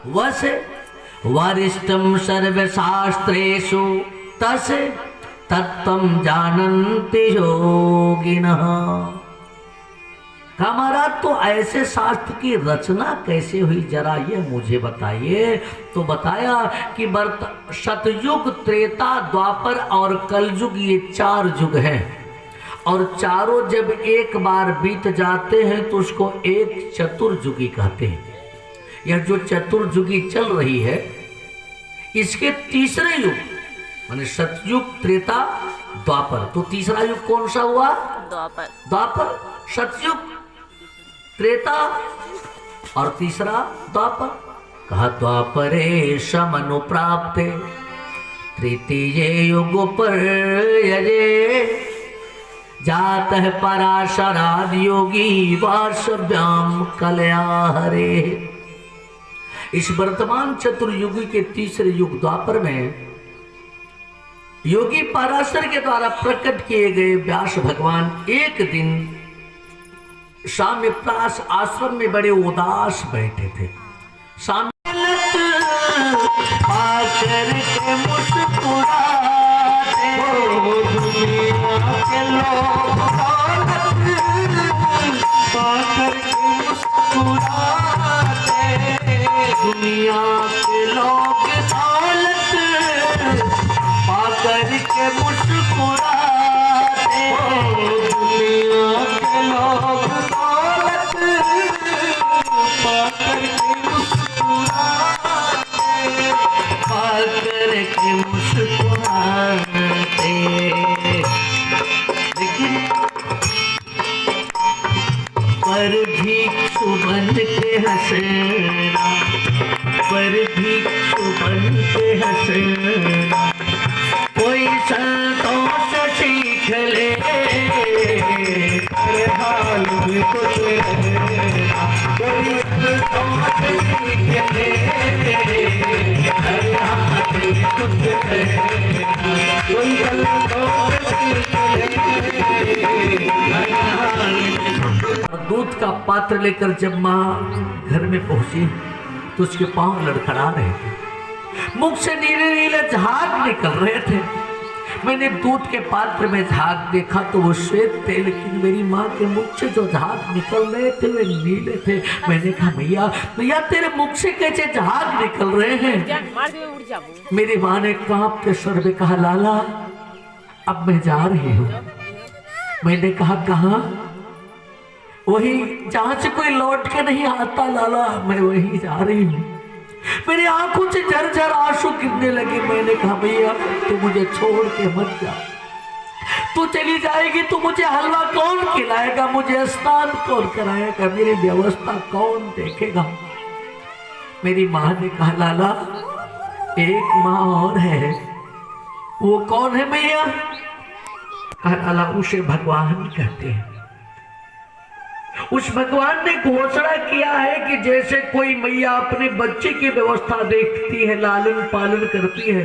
वस वरिष्ठम सर्वशास्त्रेषु तस् तत्त्वं जानन्ति योगिनः। हमारा तो ऐसे शास्त्र की रचना कैसे हुई, जरा ये मुझे बताइए। तो बताया कि सतयुग, त्रेता, द्वापर और कलयुग, ये 4 युग हैं। और चारों जब एक बार बीत जाते हैं तो उसको एक चतुर्युगी कहते हैं। यह जो चतुर्युगी चल रही है, इसके तीसरे युग माने सतयुग, त्रेता, द्वापर, तो तीसरा युग कौन सा हुआ? द्वापर। द्वापर, सतयुग, त्रेता और तीसरा द्वापर। कहा द्वापरे समनु प्राप्ते तृतीये युग पर यजे जातः पराशराद योगी वासव्याम कलया हरे। इस वर्तमान चतुर्युगी के तीसरे युग द्वापर में योगी पराशर के द्वारा प्रकट किए गए व्यास भगवान एक दिन साम्यप्रास आश्रम में बड़े उदास बैठे थे। आकर के मुस्कुराते दुनिया के लोग, आकर के मुस्कुराते दुनिया के लोग, दौलत पाकर के मुस्कुराते दुनिया के लोग, दौलत पाकर के मुस्कुराते, पाकर के मुस्कुराते। लेकिन पर भिक्षु बन के हंसना, पर भिक्षु बन के हंसना, कोई संतोष सीख ले, हर हाल में कुछ रहना, कोई संतोष सीख ले, हर हाल में कुछ रहना, कोई संतोष सीख ले, हर हाल में कुछ। दूध का पात्र लेकर जब माँ घर में पहुंची तो उसके पांव लड़खड़ा रहे थे, मुख से नीले नीले झाग निकल रहे थे। मैंने दूध के पात्र में झाग देखा तो वो श्वेत थे, लेकिन मेरी माँ के मुख से जो झाग निकल रहे थे वे नीले थे। मैंने कहा मैया मैया तेरे मुख से कैसे झाग निकल रहे हैं? मेरी माँ ने कांपते स्वर में कहा लाला अब मैं जा रही हूँ। मैंने कहा कहाँ? वही जहाँ से कोई लौट के नहीं आता लाला, मैं वही जा रही हूँ। मेरी आंखों से झरझर आंसू गिरने लगे। मैंने कहा भैया तू मुझे छोड़ के मत जा, तू चली जाएगी तो मुझे हलवा कौन खिलाएगा, मुझे स्नान कौन कराएगा, मेरी व्यवस्था कौन देखेगा? मेरी माँ ने कहा लाला एक माँ और है। वो कौन है भैया? कहा लाला उसे भगवान कहते हैं। उस भगवान ने घोषणा किया है कि जैसे कोई मैया अपने बच्चे की व्यवस्था देखती है, लालन पालन करती है,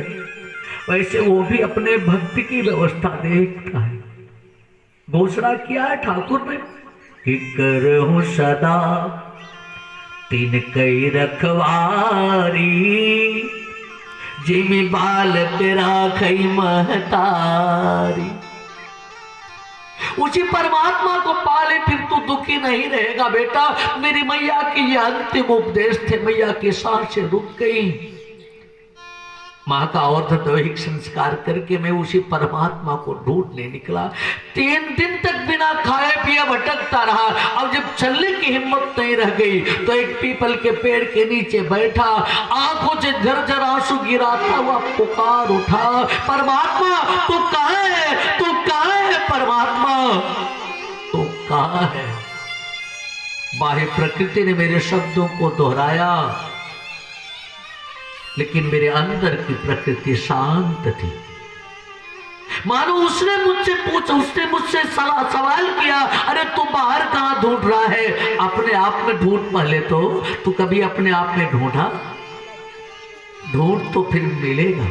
वैसे वो भी अपने भक्त की व्यवस्था देखता है। घोषणा किया है ठाकुर ने कि करहूं सदा तीन कई रखवारी, जिमी बाल तेरा खई महतारी। उसी परमात्मा को पाले फिर तू दुखी नहीं रहेगा बेटा। मेरी मैया की यह अंतिम उपदेश थे। मैया की सांसें रुक गई। माँ का और्धदैहिक संस्कार करके मैं उसी परमात्मा को ढूंढने निकला। 3 दिन तक बिना खाए पिए भटकता रहा। अब जब चलने की हिम्मत नहीं रह गई तो एक पीपल के पेड़ के नीचे बैठा, आंखों से झरझर आंसू गिराता हुआ पुकार उठा, परमात्मा तू कहाँ है, तू कहाँ है परमात्मा, तू कहाँ है? बाह्य प्रकृति ने मेरे शब्दों को दोहराया, लेकिन मेरे अंदर की प्रकृति शांत थी। मानो उसने मुझसे पूछा, उसने मुझसे सवाल किया, अरे तू बाहर कहां ढूंढ रहा है? अपने आप में ढूंढ पहले तो। तू कभी अपने आप में ढूंढा? ढूंढ तो फिर मिलेगा।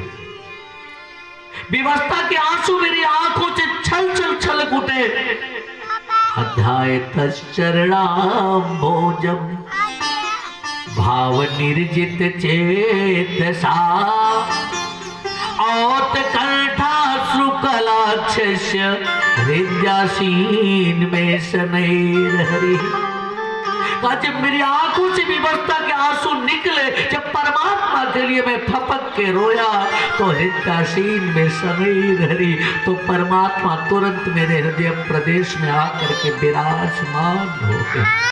विवशता के आंसू मेरी आंखों से छल छल छलक उठे। अध्याय तश्चरणाम्भोजम भाव निर्जित चेतसा औत कंठा शुक्लाक्ष हृदयासीन में शनैर हरि। जब मेरी आंखों से विवशता के आंसू निकले, जब परमात्मा के लिए मैं फपक के रोया तो हृदयासीन में शनैर हरि, तो परमात्मा तुरंत मेरे हृदय प्रदेश में आकर के विराजमान हो गए।